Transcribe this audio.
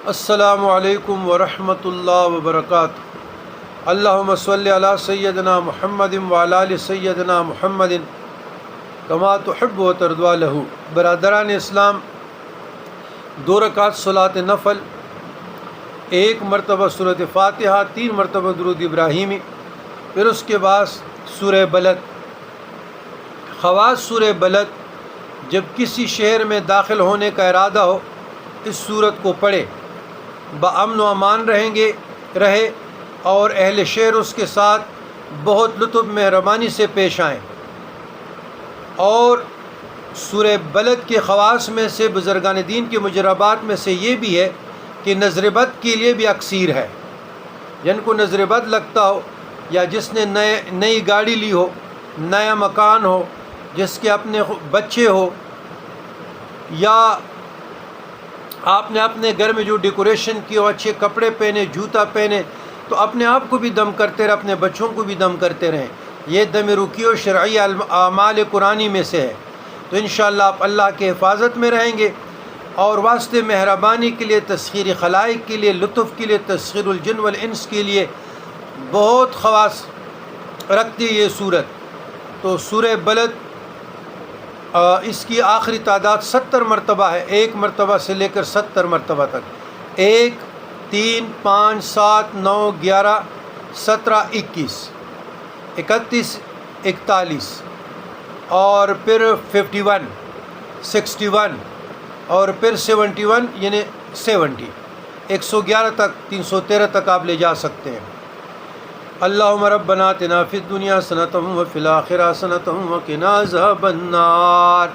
السلام علیکم ورحمۃ اللہ وبرکاتہ۔ اللہم صلی علی سیدنا محمد وعلی آل سیدنا محمد کما تحب و ترضی لہ۔ برادران اسلام، 2 رکعت صلاۃ نفل، 1 مرتبہ سورۃ فاتحہ، 3 مرتبہ درود ابراہیمی، پھر اس کے بعد سورہ بلد۔ خواص سورہ بلد، جب کسی شہر میں داخل ہونے کا ارادہ ہو اس سورت کو پڑھے، بامن و امان رہے اور اہل شہر اس کے ساتھ بہت لطف مہربانی سے پیش آئیں۔ اور سورہ بلد کے خواص میں سے، بزرگان دین کے مجربات میں سے یہ بھی ہے کہ نظر بد کے لیے بھی اکثیر ہے۔ جن کو نظر بد لگتا ہو، یا جس نے نئی گاڑی لی ہو، نیا مکان ہو، جس کے اپنے بچے ہو، یا آپ نے اپنے گھر میں جو ڈیکوریشن کی ہو، اچھے کپڑے پہنے، جوتا پہنے، تو اپنے آپ کو بھی دم کرتے رہیں، اپنے بچوں کو بھی دم کرتے رہیں۔ یہ دم رکی و شرعی اعمال قرآنی میں سے ہے۔ تو انشاءاللہ آپ اللہ کے حفاظت میں رہیں گے۔ اور واسطے مہربانی کے لیے، تسخیر خلائق کے لیے، لطف کے لیے، تسخیر الجن والانس کے لیے بہت خواص رکھتی ہے یہ صورت۔ تو سورہ بلد اس کی آخری تعداد 70 مرتبہ ہے، 1 مرتبہ سے لے کر 70 مرتبہ تک۔ 1 3 5 7 9 11 17 21 31 41 اور پھر 51 61 اور پھر 71 یعنی 70 111 تک، 313 تک آپ لے جا سکتے ہیں۔ اللہم ربنا آتنا فی الدنیا حسنۃ وفی الآخرۃ حسنۃ وقنا عذاب النار۔